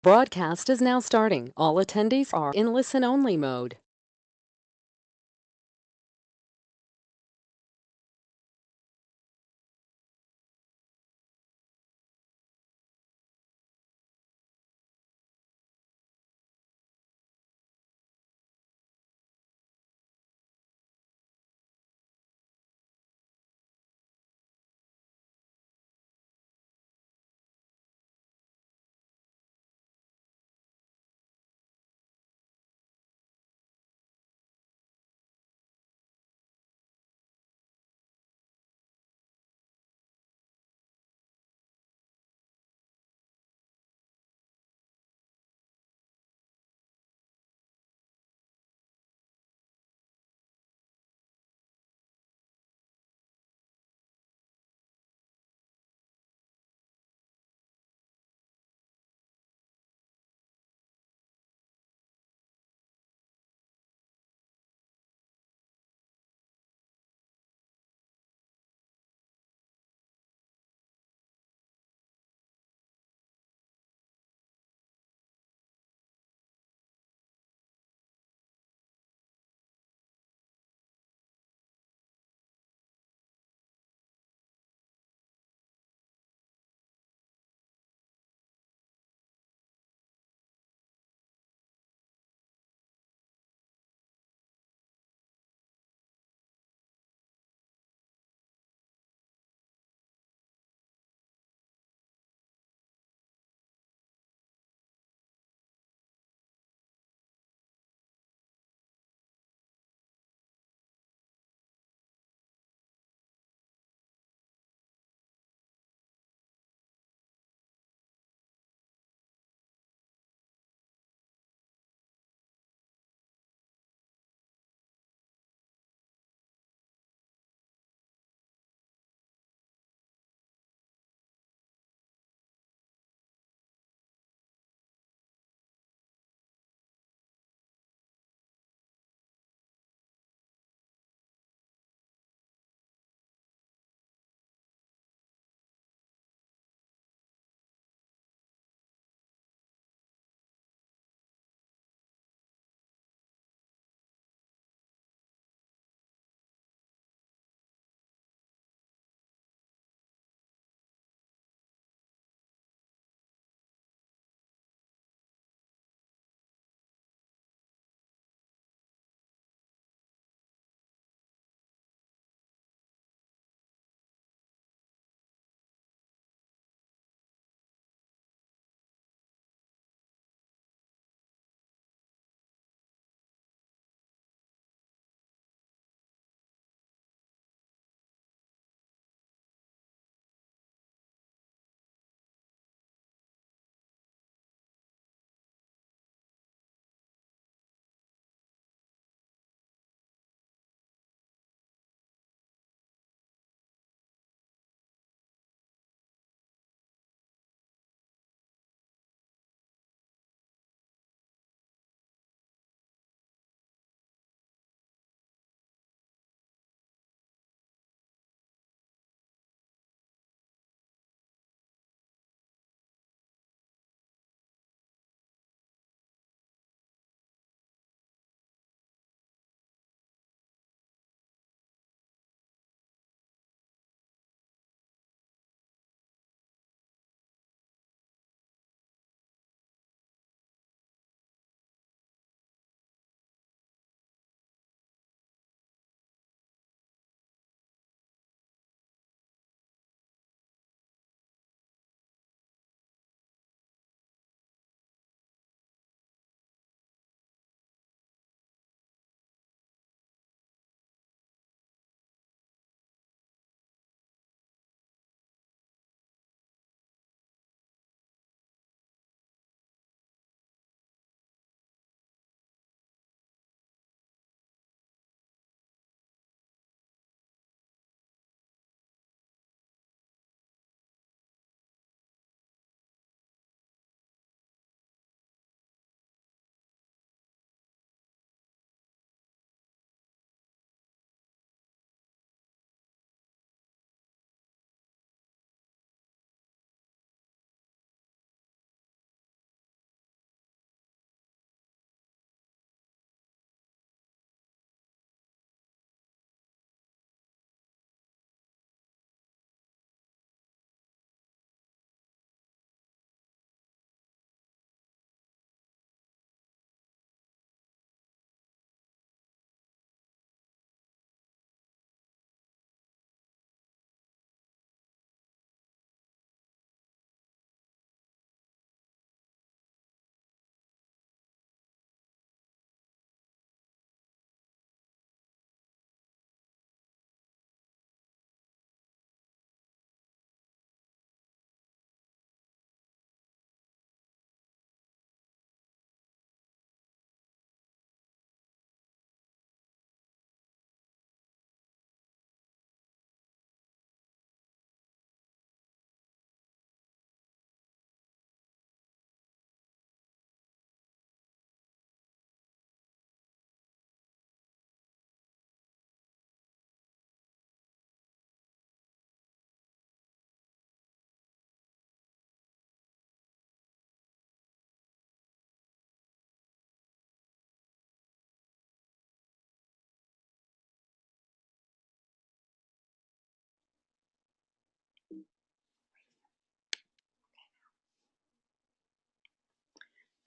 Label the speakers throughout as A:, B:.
A: Broadcast is now starting. All attendees are in listen-only mode.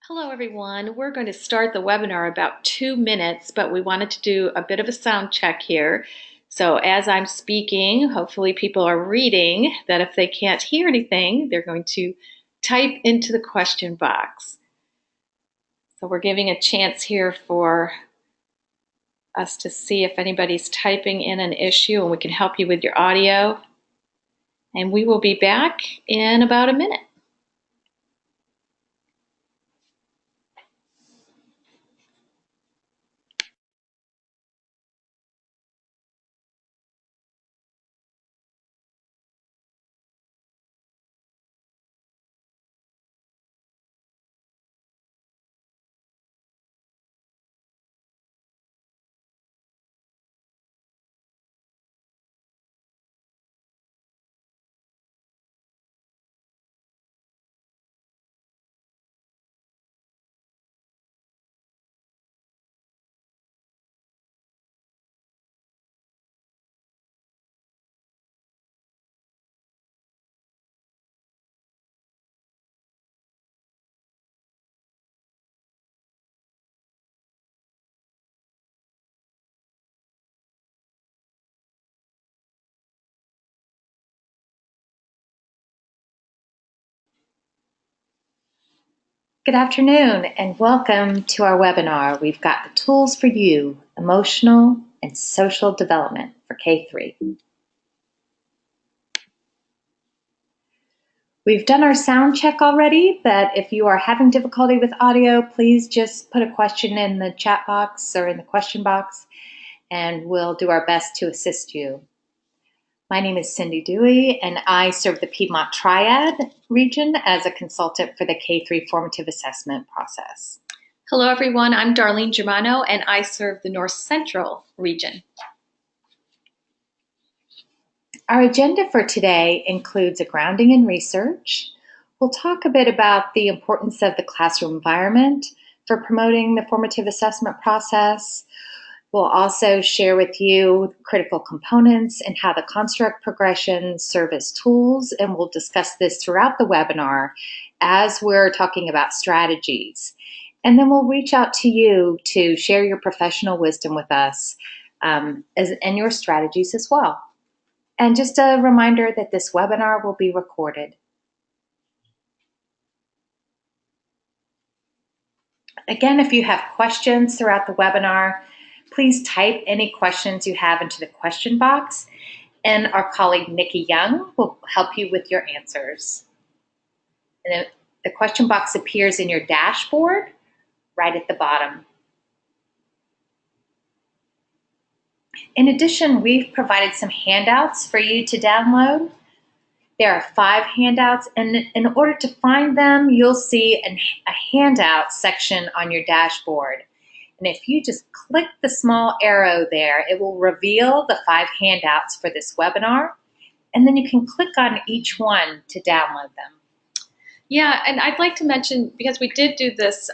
B: Hello everyone. We're going to start the webinar about 2 minutes, but we wanted to do a bit of a sound check here. So as I'm speaking, hopefully people are reading that if they can't hear anything, they're going to type into the question box. So we're giving a chance here for us to see if anybody's typing in an issue and we can help you with your audio. And we will be back in about a minute.
C: Good afternoon and welcome to our webinar. We've got the tools for you, emotional and social development for K-3. We've done our sound check already, but if you are having difficulty with audio, please just put a question in the chat box or in the question box and we'll do our best to assist you. My name is Cindy Dewey and I serve the Piedmont Triad region as a consultant for the K-3 formative assessment process.
B: Hello everyone, I'm Darlene Germano and I serve the North Central region.
C: Our agenda for today includes a grounding in research. We'll talk a bit about the importance of the classroom environment for promoting the formative assessment process. We'll also share with you critical components and how the construct progressions serve as tools, and we'll discuss this throughout the webinar as we're talking about strategies. And then we'll reach out to you to share your professional wisdom with us and your strategies as well. And just a reminder that this webinar will be recorded. Again, if you have questions throughout the webinar, please type any questions you have into the question box, and our colleague Nikki Young will help you with your answers. And the question box appears in your dashboard right at the bottom. In addition, we've provided some handouts for you to download. There are 5 handouts, and in order to find them, you'll see a handout section on your dashboard. And if you just click the small arrow there, it will reveal the 5 handouts for this webinar, and then you can click on each one to download them.
B: Yeah, and I'd like to mention, because we did do this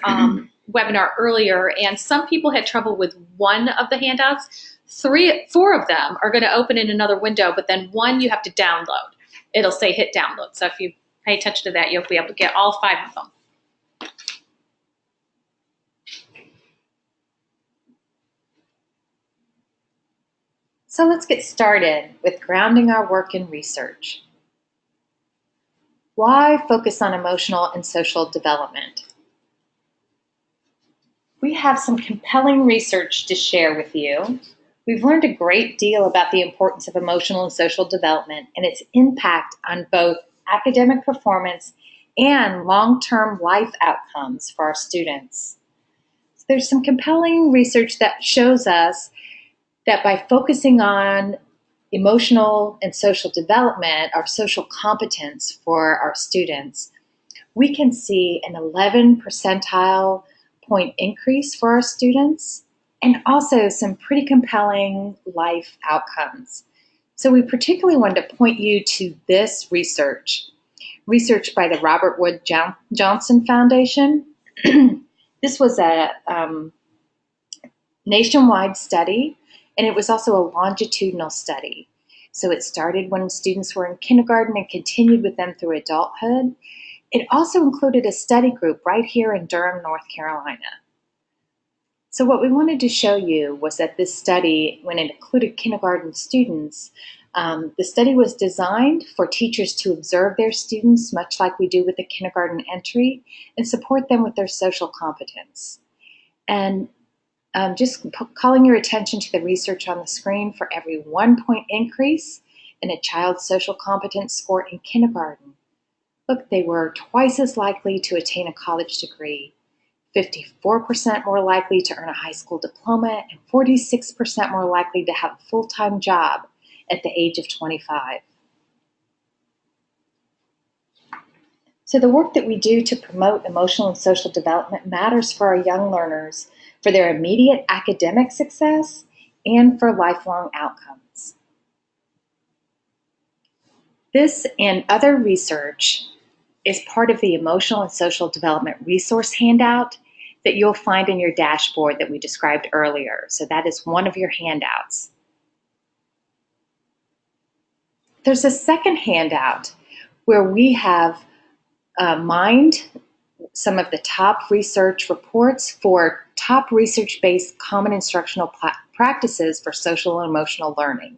B: webinar earlier, and some people had trouble with one of the handouts. 4 of them are going to open in another window, but then one you have to download. It'll say hit download. So if you pay attention to that, you'll be able to get all 5 of them.
C: So let's get started with grounding our work in research. Why focus on emotional and social development? We have some compelling research to share with you. We've learned a great deal about the importance of emotional and social development and its impact on both academic performance and long-term life outcomes for our students. So there's some compelling research that shows us that by focusing on emotional and social development, our social competence for our students, we can see an 11 percentile point increase for our students, and also some pretty compelling life outcomes. So we particularly wanted to point you to this research by the Robert Wood Johnson Foundation. This was a nationwide study, and it was also a longitudinal study. So it started when students were in kindergarten and continued with them through adulthood. It also included a study group right here in Durham, North Carolina. So what we wanted to show you was that this study, when it included kindergarten students, the study was designed for teachers to observe their students, much like we do with the kindergarten entry, and support them with their social competence. And just calling your attention to the research on the screen, for every 1 point increase in a child's social competence score in kindergarten, look, they were twice as likely to attain a college degree, 54% more likely to earn a high school diploma, and 46% more likely to have a full-time job at the age of 25. So the work that we do to promote emotional and social development matters for our young learners, for their immediate academic success, and for lifelong outcomes. This and other research is part of the Emotional and Social Development Resource handout that you'll find in your dashboard that we described earlier. So that is one of your handouts. There's a second handout where we have mined some of the top research reports for top research-based common instructional practices for social and emotional learning.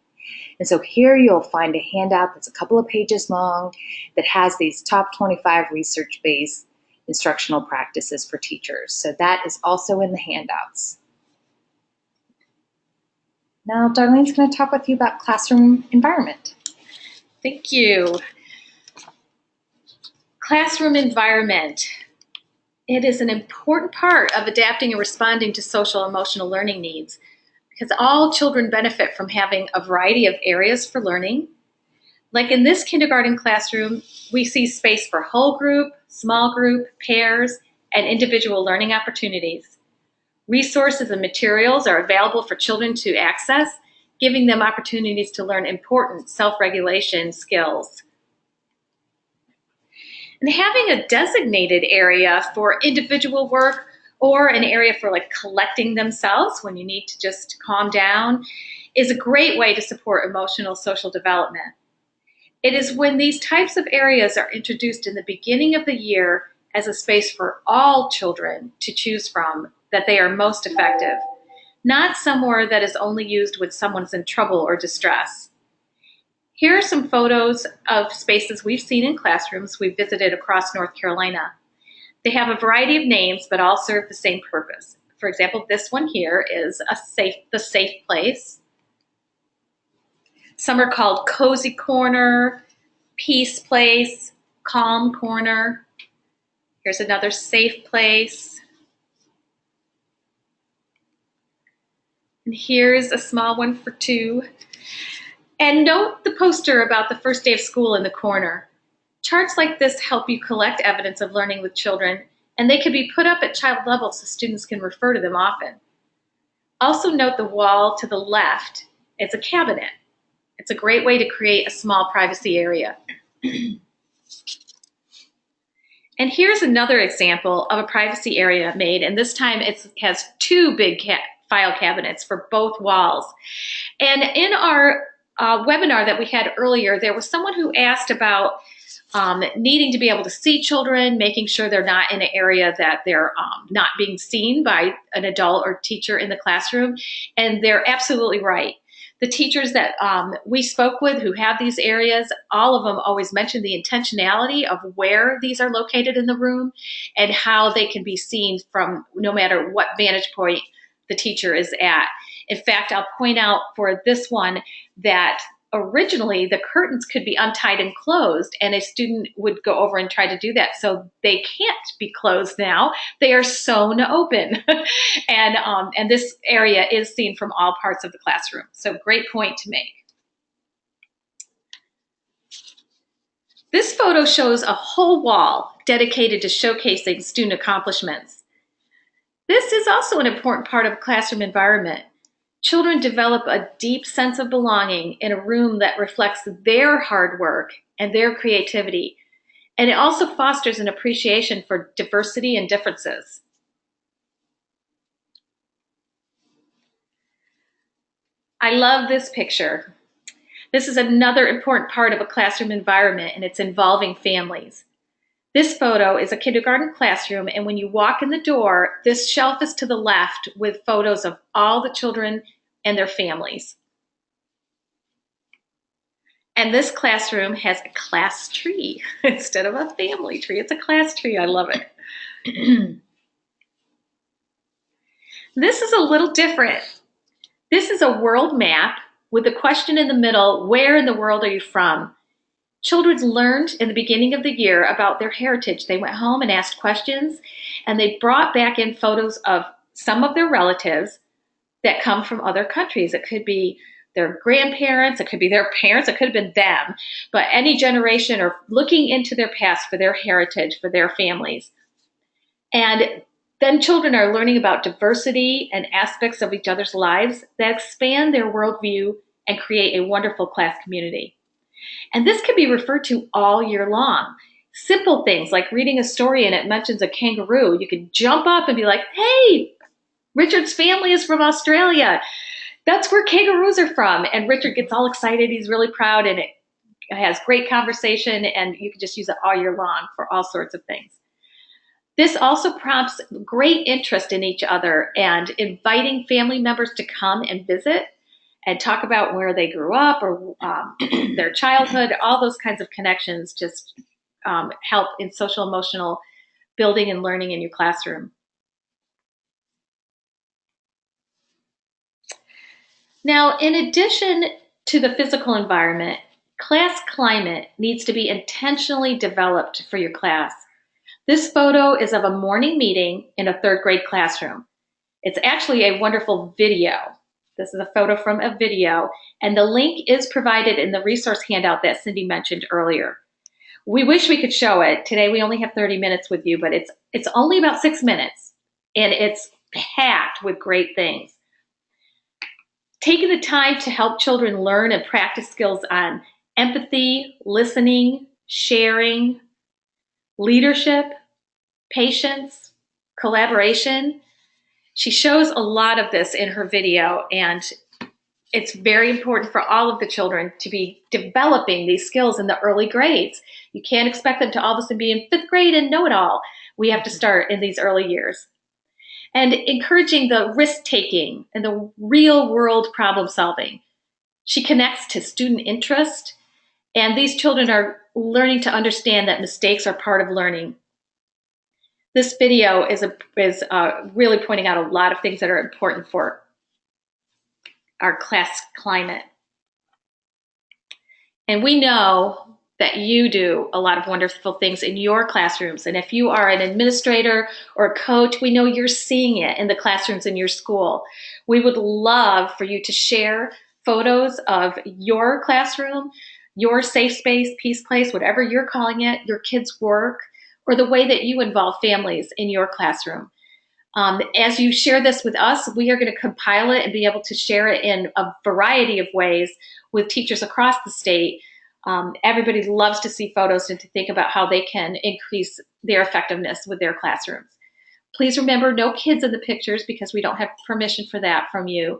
C: And so here you'll find a handout that's a couple of pages long that has these top 25 research-based instructional practices for teachers. So that is also in the handouts. Now Darlene's going to talk with you about classroom environment.
B: Thank you. Classroom environment. It is an important part of adapting and responding to social emotional learning needs, because all children benefit from having a variety of areas for learning. Like in this kindergarten classroom, we see space for whole group, small group, pairs, and individual learning opportunities. Resources and materials are available for children to access, giving them opportunities to learn important self-regulation skills. And having a designated area for individual work, or an area for like collecting themselves when you need to just calm down, is a great way to support emotional social development. It is when these types of areas are introduced in the beginning of the year as a space for all children to choose from that they are most effective, not somewhere that is only used when someone's in trouble or distress. Here are some photos of spaces we've seen in classrooms we've visited across North Carolina. They have a variety of names, but all serve the same purpose. For example, this one here is the safe place. Some are called cozy corner, peace place, calm corner. Here's another safe place. And here's a small one for two. And note the poster about the first day of school in the corner. Charts like this help you collect evidence of learning with children, and they can be put up at child level so students can refer to them often. Also note the wall to the left. It's a cabinet. It's a great way to create a small privacy area. And here's another example of a privacy area made, and this time it has two big file cabinets for both walls. And in our webinar that we had earlier, there was someone who asked about needing to be able to see children, making sure they're not in an area that they're not being seen by an adult or teacher in the classroom. And they're absolutely right. The teachers that we spoke with who have these areas, all of them always mention the intentionality of where these are located in the room and how they can be seen from no matter what vantage point the teacher is at. In fact, I'll point out for this one that originally the curtains could be untied and closed, and a student would go over and try to do that. So they can't be closed now. They are sewn open. And this area is seen from all parts of the classroom. So great point to make. This photo shows a whole wall dedicated to showcasing student accomplishments. This is also an important part of a classroom environment. Children develop a deep sense of belonging in a room that reflects their hard work and their creativity. And it also fosters an appreciation for diversity and differences. I love this picture. This is another important part of a classroom environment, and it's involving families. This photo is a kindergarten classroom, and when you walk in the door, this shelf is to the left with photos of all the children and their families. And this classroom has a class tree instead of a family tree. It's a class tree. I love it. This is a little different. This is a world map with the question in the middle, where in the world are you from? Children learned in the beginning of the year about their heritage. They went home and asked questions, and they brought back in photos of some of their relatives that come from other countries. It could be their grandparents, it could be their parents, it could have been them, but any generation or looking into their past for their heritage, for their families. And then children are learning about diversity and aspects of each other's lives that expand their worldview and create a wonderful class community. And this can be referred to all year long. Simple things like reading a story and it mentions a kangaroo. You can jump up and be like, hey, Richard's family is from Australia. That's where kangaroos are from. And Richard gets all excited. He's really proud, and it has great conversation, and you can just use it all year long for all sorts of things. This also prompts great interest in each other and inviting family members to come and visit and talk about where they grew up or their childhood. All those kinds of connections just help in social emotional building and learning in your classroom. Now, in addition to the physical environment, class climate needs to be intentionally developed for your class. This photo is of a morning meeting in a third grade classroom. It's actually a wonderful video. This is a photo from a video, and the link is provided in the resource handout that Cindy mentioned earlier. We wish we could show it. Today we only have 30 minutes with you, but it's only about 6 minutes, and it's packed with great things. Taking the time to help children learn and practice skills on empathy, listening, sharing, leadership, patience, collaboration. She shows a lot of this in her video, and it's very important for all of the children to be developing these skills in the early grades. You can't expect them to all of a sudden be in 5th grade and know it all. We have to start in these early years. And encouraging the risk-taking and the real-world problem-solving. She connects to student interest, and these children are learning to understand that mistakes are part of learning. This video is really pointing out a lot of things that are important for our class climate. And we know that you do a lot of wonderful things in your classrooms. And if you are an administrator or a coach, we know you're seeing it in the classrooms in your school. We would love for you to share photos of your classroom, your safe space, peace place, whatever you're calling it, your kids' work, or the way that you involve families in your classroom. As you share this with us, we are going to compile it and be able to share it in a variety of ways with teachers across the state. Everybody loves to see photos and to think about how they can increase their effectiveness with their classrooms. Please remember, no kids in the pictures because we don't have permission for that from you.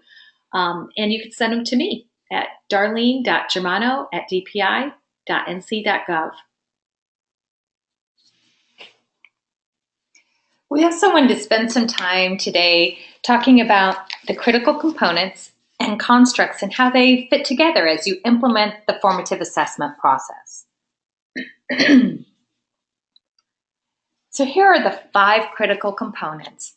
B: And you can send them to me at darlene.germano@dpi.nc.gov.
C: We also wanted to spend some time today talking about the critical components and constructs and how they fit together as you implement the formative assessment process. So here are the 5 critical components.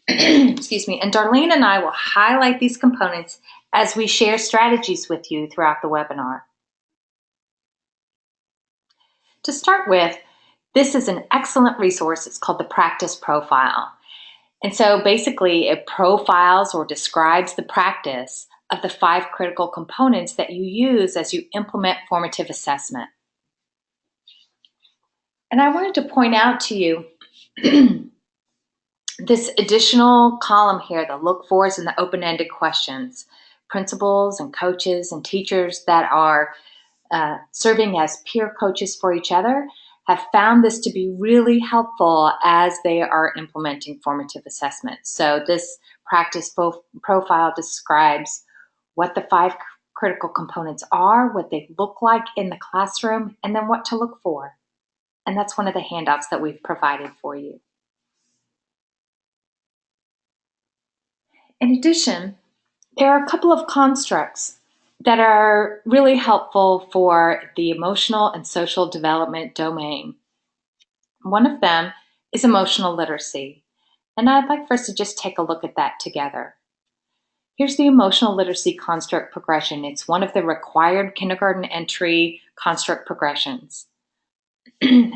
C: Excuse me, and Darlene and I will highlight these components as we share strategies with you throughout the webinar. To start with, this is an excellent resource. It's called the Practice Profile. And so basically it profiles or describes the practice of the 5 critical components that you use as you implement formative assessment. And I wanted to point out to you this additional column here, the look fors and the open-ended questions. Principals and coaches and teachers that are serving as peer coaches for each other have found this to be really helpful as they are implementing formative assessment. So this practice profile describes what the 5 critical components are, what they look like in the classroom, and then what to look for. And that's one of the handouts that we've provided for you. In addition, there are a couple of constructs that are really helpful for the emotional and social development domain. One of them is emotional literacy, and I'd like for us to just take a look at that together. Here's the emotional literacy construct progression. It's one of the required kindergarten entry construct progressions.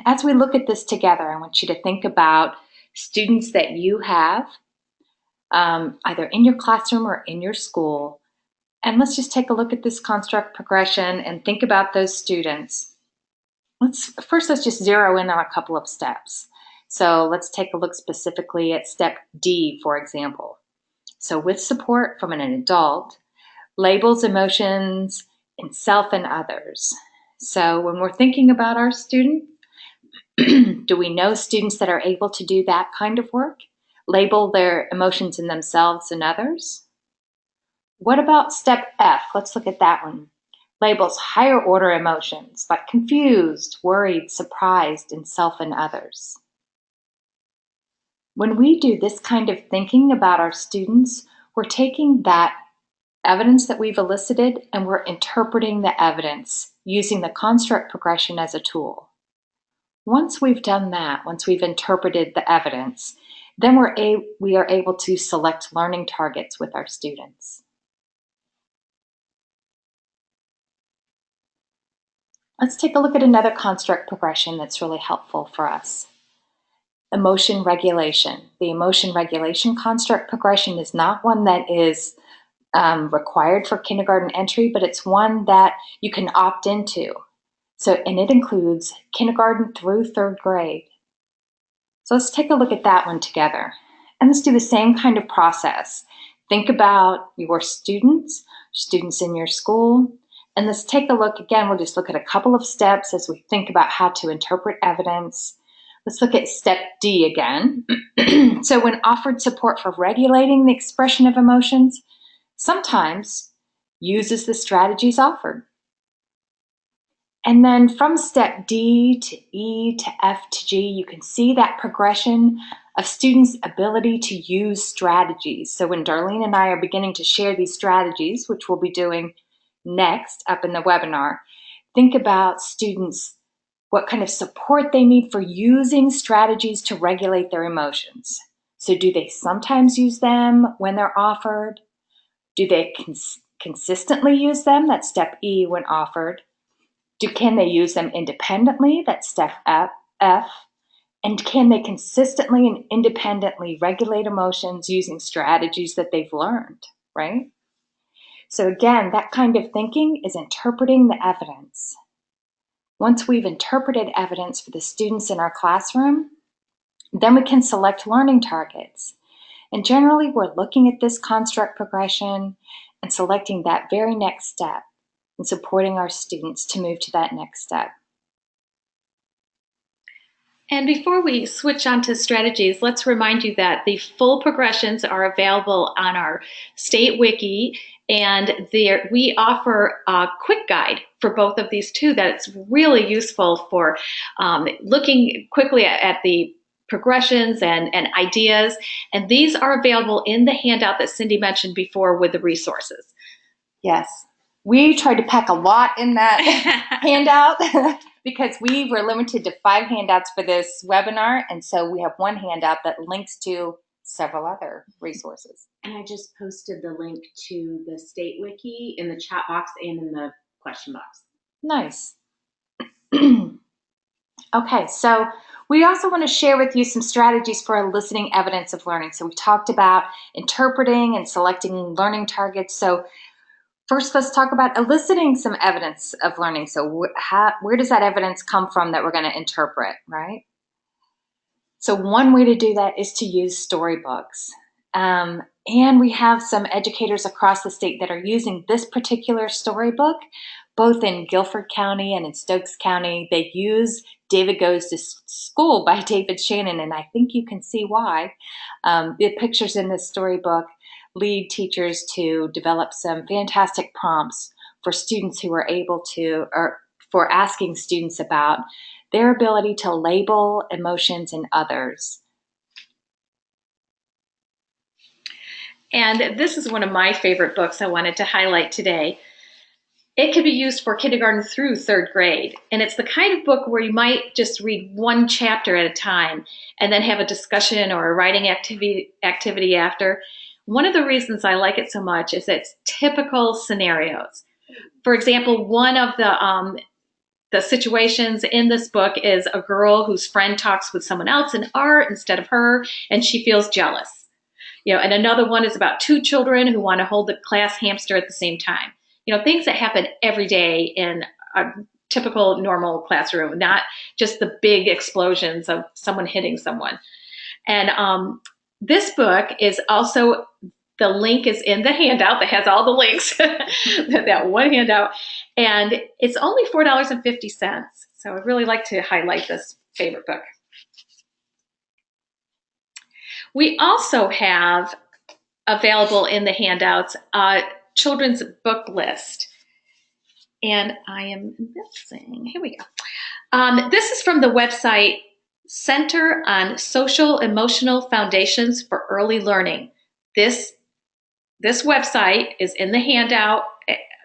C: As we look at this together, I want you to think about students that you have, either in your classroom or in your school. And let's just take a look at this construct progression and think about those students. Let's just zero in on a couple of steps. So let's take a look specifically at step D, for example. So with support from an adult, labels emotions in self and others. So when we're thinking about our student, do we know students that are able to do that kind of work? Label their emotions in themselves and others? What about step F? Let's look at that one. Labels higher order emotions like confused, worried, surprised in self and others. When we do this kind of thinking about our students, we're taking that evidence that we've elicited and we're interpreting the evidence using the construct progression as a tool. Once we've done that, once we've interpreted the evidence, then we are able to select learning targets with our students. Let's take a look at another construct progression that's really helpful for us. Emotion regulation. The emotion regulation construct progression is not one that is required for kindergarten entry, but it's one that you can opt into. And it includes kindergarten through third grade. So let's take a look at that one together. And let's do the same kind of process. Think about your students in your school, and let's take a look again. We'll just look at a couple of steps as we think about how to interpret evidence. Let's look at step D again. So when offered support for regulating the expression of emotions, sometimes uses the strategies offered. And then from step D to E to F to G, you can see that progression of students' ability to use strategies. So when Darlene and I are beginning to share these strategies, which we'll be doing next up in the webinar, think about students, what kind of support they need for using strategies to regulate their emotions. So do they sometimes use them when they're offered? Do they consistently use them? That's step E when offered. Can they use them independently? That's step F. And can they consistently and independently regulate emotions using strategies that they've learned, right? So again, that kind of thinking is interpreting the evidence. Once we've interpreted evidence for the students in our classroom, then we can select learning targets. And generally, we're looking at this construct progression and selecting that very next step and supporting our students to move to that next step.
B: And before we switch on to strategies, let's remind you that the full progressions are available on our state wiki, and we offer a quick guide for both of these too that's really useful for looking quickly at the progressions and ideas. And these are available in the handout that Cindy mentioned before with the resources.
C: Yes. We tried to pack a lot in that handout because we were limited to 5 handouts for this webinar. And so we have one handout that links to several other resources.
D: And I just posted the link to the state wiki in the chat box and in the question box.
C: Nice. Okay, so we also want to share with you some strategies for eliciting evidence of learning. So we talked about interpreting and selecting learning targets. So first, let's talk about eliciting some evidence of learning. So where does that evidence come from that we're going to interpret, right? So one way to do that is to use storybooks. And we have some educators across the state that are using this particular storybook, both in Guilford County and in Stokes County. They use David Goes to School by David Shannon, and I think you can see why. The pictures in this storybook lead teachers to develop some fantastic prompts for students who are able to, or for asking students about their ability to label emotions in others.
B: And this is one of my favorite books I wanted to highlight today. It can be used for kindergarten through third grade. And it's the kind of book where you might just read one chapter at a time and then have a discussion or a writing activity after. One of the reasons I like it so much is it's typical scenarios. For example, one of the situations in this book is a girl whose friend talks with someone else in art instead of her, and she feels jealous. And another one is about two children who want to hold the class hamster at the same time. Things that happen every day in a typical normal classroom, not just the big explosions of someone hitting someone. And this book is also, the link is in the handout that has all the links, that one handout, and it's only $4.50. So I'd really like to highlight this favorite book. We also have available in the handouts a children's book list. And I am missing, here we go. This is from the website Center on Social Emotional Foundations for Early Learning. This website is in the handout,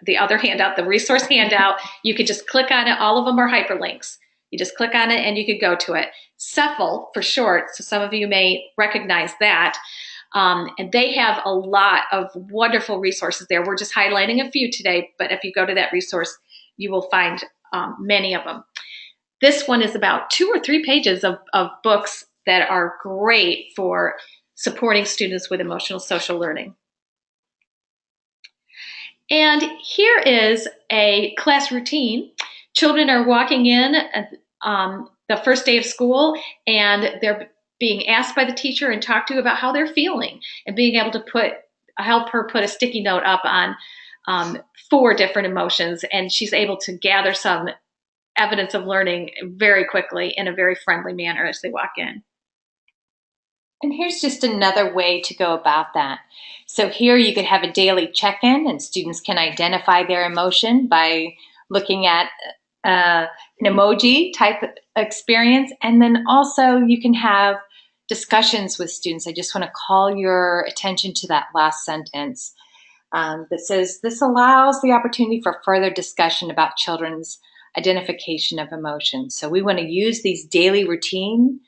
B: the other handout, the resource handout. You could just click on it. All of them are hyperlinks. You just click on it and you could go to it. CEPHL for short, so some of you may recognize that. And they have a lot of wonderful resources there. We're just highlighting a few today, but if you go to that resource, you will find many of them. This one is about 2 or 3 pages of books that are great for supporting students with emotional social learning. And here is a class routine. Children are walking in the first day of school, and they're being asked by the teacher and talked to about how they're feeling, and being able to help her put a sticky note up on 4 different emotions, and she's able to gather some evidence of learning very quickly in a very friendly manner as they walk in.
C: And here's just another way to go about that. So here you could have a daily check-in, and students can identify their emotion by looking at an emoji type experience. And then also you can have discussions with students. I just want to call your attention to that last sentence that says, this allows the opportunity for further discussion about children's identification of emotions. So we want to use these daily routine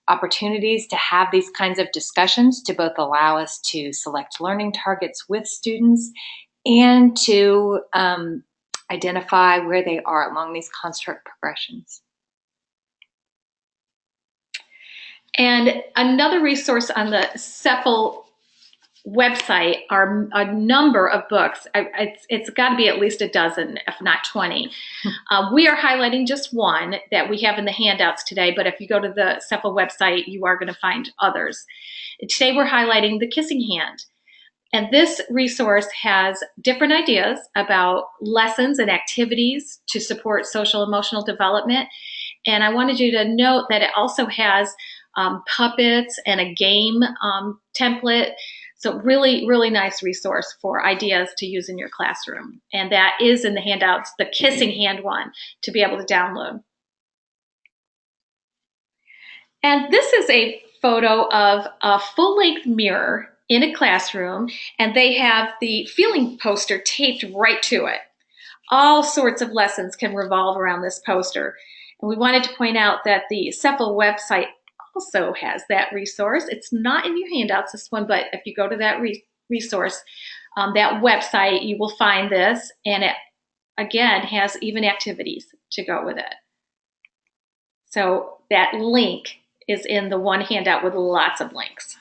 C: opportunities to have these kinds of discussions to both allow us to select learning targets with students and to identify where they are along these construct progressions.
B: And another resource on the CEPHL website are a number of books. It's got to be at least a dozen, if not 20. We are highlighting just one that we have in the handouts today, but if you go to the CEPHL website, you are going to find others. Today we're highlighting The Kissing Hand. And this resource has different ideas about lessons and activities to support social emotional development. And I wanted you to note that it also has puppets and a game template. So really, really nice resource for ideas to use in your classroom. And that is in the handouts, the Kissing Hand one, to be able to download. And this is a photo of a full-length mirror in a classroom, and they have the feeling poster taped right to it. All sorts of lessons can revolve around this poster. And we wanted to point out that the CEPHL website also has that resource. It's not in your handouts, this one, but if you go to that resource, that website, you will find this, and it, again, has even activities to go with it. So that link is in the one handout with lots of links.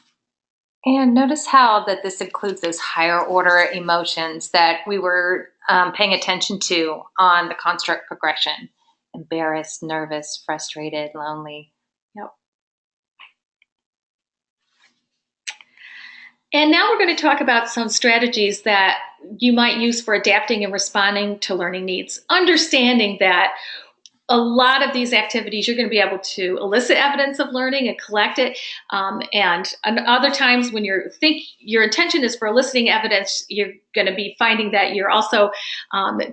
C: And notice how that this includes those higher order emotions that we were paying attention to on the construct progression. Embarrassed, nervous, frustrated, lonely.
B: Yep. And now we're going to talk about some strategies that you might use for adapting and responding to learning needs. Understanding that a lot of these activities, you're going to be able to elicit evidence of learning and collect it. And other times when you think your intention is for eliciting evidence, you're going to be finding that you're also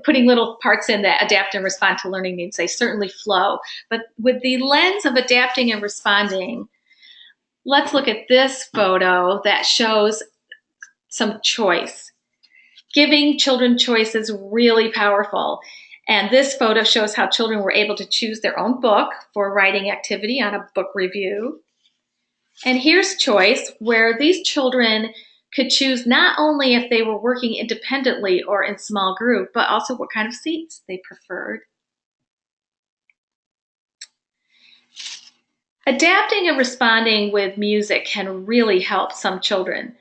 B: putting little parts in that adapt and respond to learning needs. They certainly flow. But with the lens of adapting and responding, let's look at this photo that shows some choice. Giving children choice is really powerful. And this photo shows how children were able to choose their own book for writing activity on a book review. And here's choice, where these children could choose not only if they were working independently or in small group, but also what kind of seats they preferred. Adapting and responding with music can really help some children.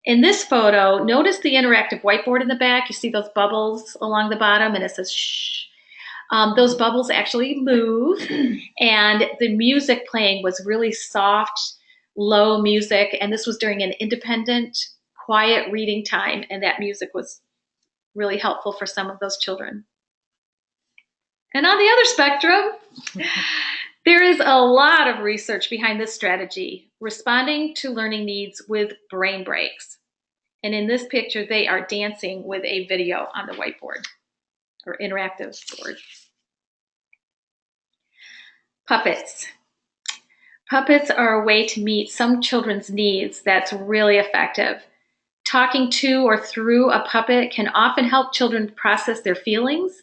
B: In this photo, notice the interactive whiteboard in the back. You see those bubbles along the bottom, and it says shh. Those bubbles actually move, and the music playing was really soft, low music, and this was during an independent, quiet reading time, and that music was really helpful for some of those children. And on the other spectrum, there is a lot of research behind this strategy, responding to learning needs with brain breaks. And in this picture, they are dancing with a video on the whiteboard or interactive board. Puppets. Puppets are a way to meet some children's needs that's really effective. Talking to or through a puppet can often help children process their feelings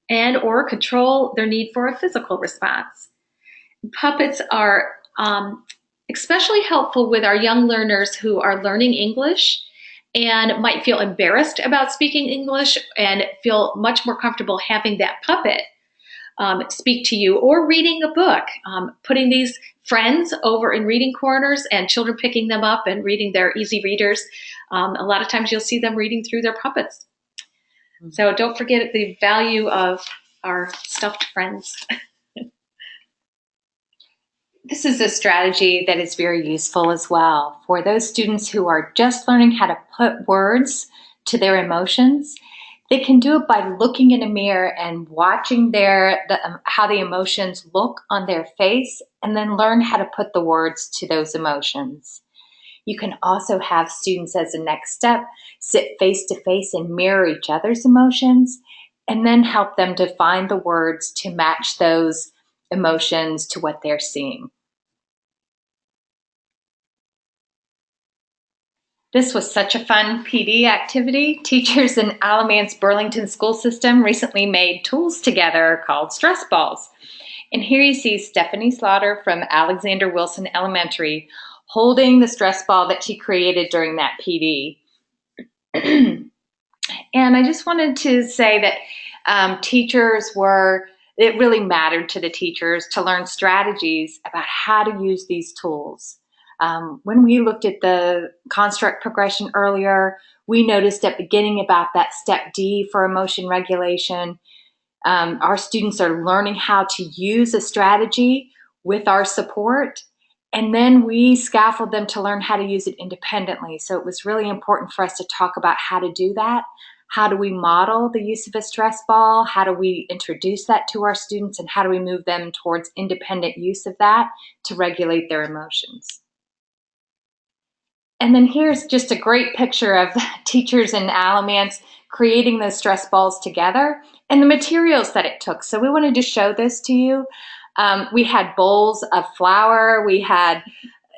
B: and or control their need for a physical response. Puppets are especially helpful with our young learners who are learning English and might feel embarrassed about speaking English and feel much more comfortable having that puppet speak to you, or reading a book, putting these friends over in reading corners and children picking them up and reading their easy readers. A lot of times you'll see them reading through their puppets. So don't forget the value of our stuffed friends.
C: This is a strategy that is very useful as well for those students who are just learning how to put words to their emotions. They can do it by looking in a mirror and watching how the emotions look on their face, and then learn how to put the words to those emotions. You can also have students, as a next step, sit face to face and mirror each other's emotions, and then help them define the words to match those emotions to what they're seeing. This was such a fun PD activity. Teachers in Alamance Burlington School System recently made tools together called stress balls. And here you see Stephanie Slaughter from Alexander Wilson Elementary holding the stress ball that she created during that PD. And I just wanted to say that it really mattered to the teachers to learn strategies about how to use these tools. When we looked at the construct progression earlier, we noticed at beginning about that step D for emotion regulation. Our students are learning how to use a strategy with our support, and then we scaffold them to learn how to use it independently. So it was really important for us to talk about how to do that. How do we model the use of a stress ball? How do we introduce that to our students? And how do we move them towards independent use of that to regulate their emotions? And then here's just a great picture of teachers in Alamance creating those stress balls together and the materials that it took. So we wanted to show this to you. We had bowls of flour.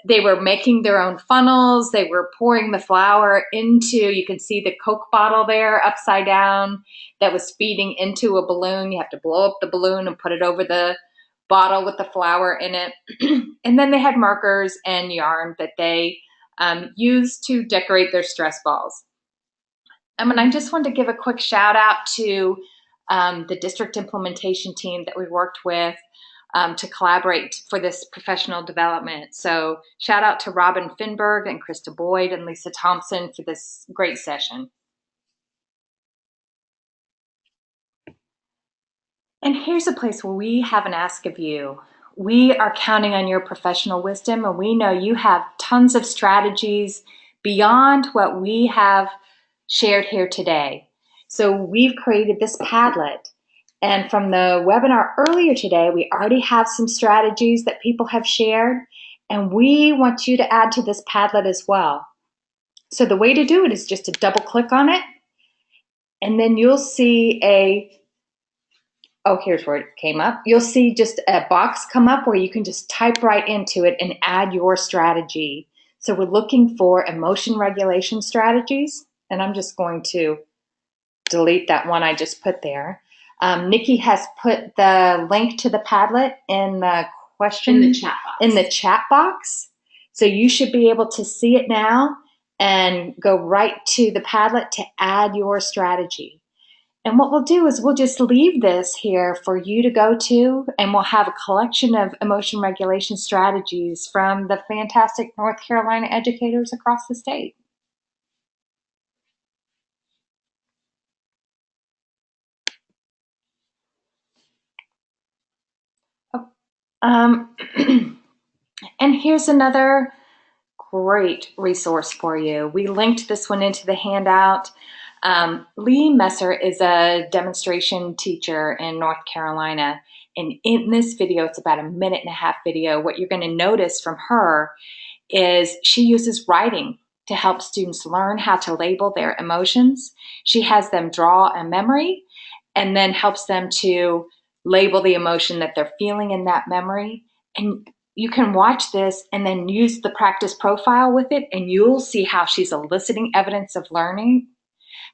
C: They were making their own funnels. They were pouring the flour into, you can see the Coke bottle there upside down that was feeding into a balloon. You have to blow up the balloon and put it over the bottle with the flour in it. And then they had markers and yarn that they used to decorate their stress balls. And I just wanted to give a quick shout out to the district implementation team that we worked with to collaborate for this professional development. So shout out to Robin Finberg and Krista Boyd and Lisa Thompson for this great session. And here's a place where we have an ask of you. We are counting on your professional wisdom, and we know you have tons of strategies beyond what we have shared here today. So we've created this Padlet, And from the webinar earlier today, we already have some strategies that people have shared, and we want you to add to this Padlet as well. So the way to do it is just to double click on it, and then you'll see here's where it came up. You'll see just a box come up where you can just type right into it and add your strategy. So we're looking for emotion regulation strategies, and I'm just going to delete that one I just put there. Nikki has put the link to the Padlet in the question
D: In the chat box.
C: In the chat box. So you should be able to see it now and go right to the Padlet to add your strategy. And what we'll do is we'll just leave this here for you to go to, and we'll have a collection of emotion regulation strategies from the fantastic North Carolina educators across the state. And here's another great resource for you. We linked this one into the handout. Lee Messer is a demonstration teacher in North Carolina. And in this video, it's about a 1.5-minute video. What you're going to notice from her is she uses writing to help students learn how to label their emotions. She has them draw a memory and then helps them to label the emotion that they're feeling in that memory. And you can watch this and then use the practice profile with it, and you'll see how she's eliciting evidence of learning,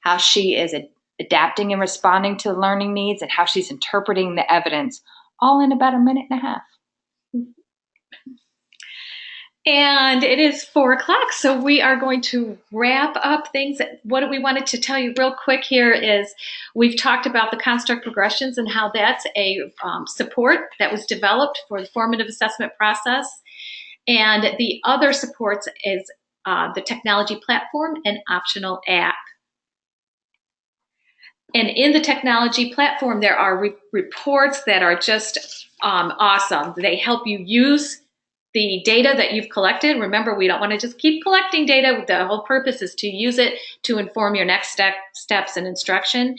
C: how she is adapting and responding to learning needs, and how she's interpreting the evidence, all in about a 1.5 minutes.
B: And it is 4 o'clock, so we are going to wrap up things. What we wanted to tell you real quick here is we've talked about the construct progressions and how that's a support that was developed for the formative assessment process. And the other supports is the technology platform and optional app. And in the technology platform, there are reports that are just awesome. They help you use the data that you've collected. Remember, we don't want to just keep collecting data. The whole purpose is to use it to inform your next steps in instruction.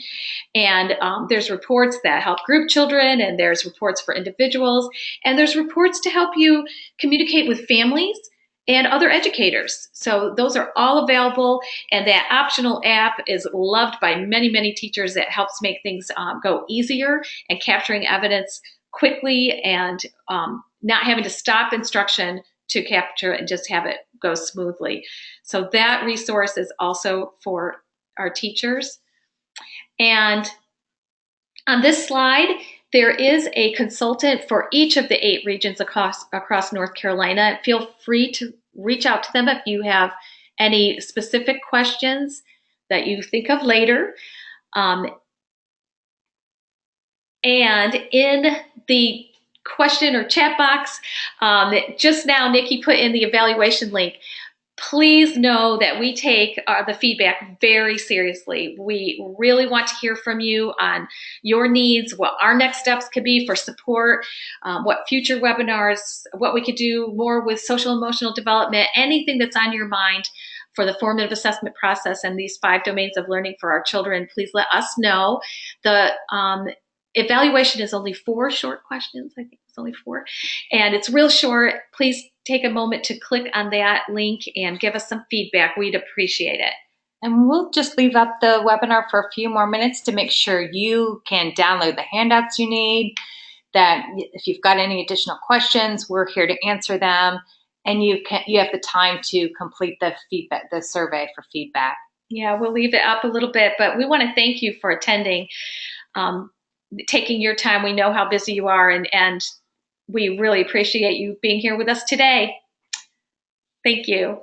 B: And there's reports that help group children, and there's reports for individuals, and there's reports to help you communicate with families and other educators. So those are all available, and that optional app is loved by many, many teachers. It helps make things go easier and capturing evidence quickly, and not having to stop instruction to capture and just have it go smoothly. So that resource is also for our teachers. And on this slide, there is a consultant for each of the 8 regions across North Carolina. Feel free to reach out to them if you have any specific questions that you think of later. And in the question or chat box, just now Nikki put in the evaluation link. Please know that we take the feedback very seriously. We really want to hear from you on your needs, what our next steps could be for support, what future webinars, what we could do more with social emotional development, anything that's on your mind for the formative assessment process and these 5 domains of learning for our children. Please let us know. The evaluation is only 4 short questions. I think it's only 4. And it's real short. Please take a moment to click on that link and give us some feedback. We'd appreciate it.
C: And we'll just leave up the webinar for a few more minutes to make sure you can download the handouts you need, that if you've got any additional questions, we're here to answer them. And you have the time to complete the survey for feedback.
B: Yeah, we'll leave it up a little bit, but we want to thank you for attending, taking your time. We know how busy you are, and we really appreciate you being here with us today. Thank you.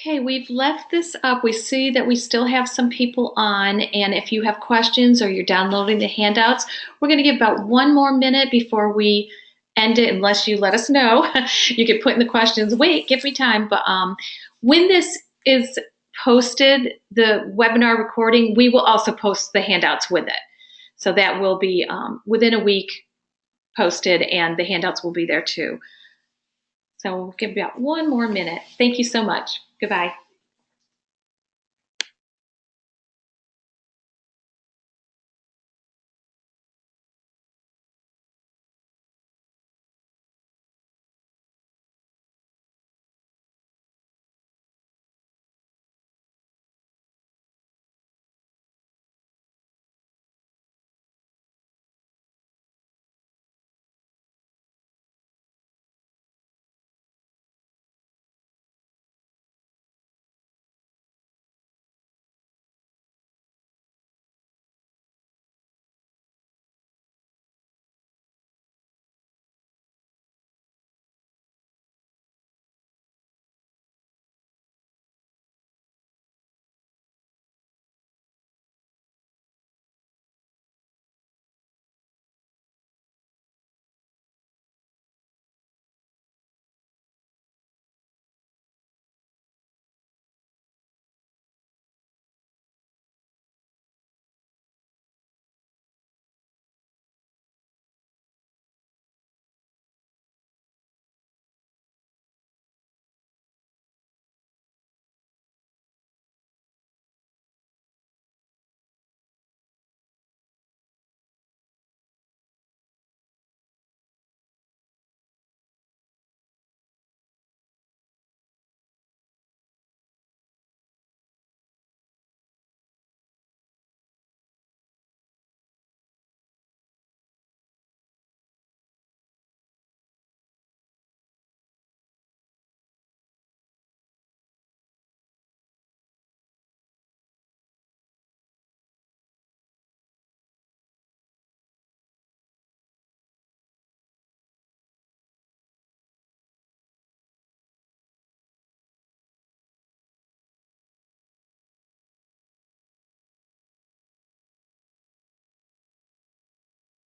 B: Okay, we've left this up. We see that we still have some people on, and if you have questions or you're downloading the handouts, we're going to give about 1 more minute before we end it, unless you let us know. You can put in the questions, wait, give me time. But when this is posted, the webinar recording, we will also post the handouts with it. So that will be within a week posted, and the handouts will be there too. So we'll give about 1 more minute. Thank you so much. Goodbye.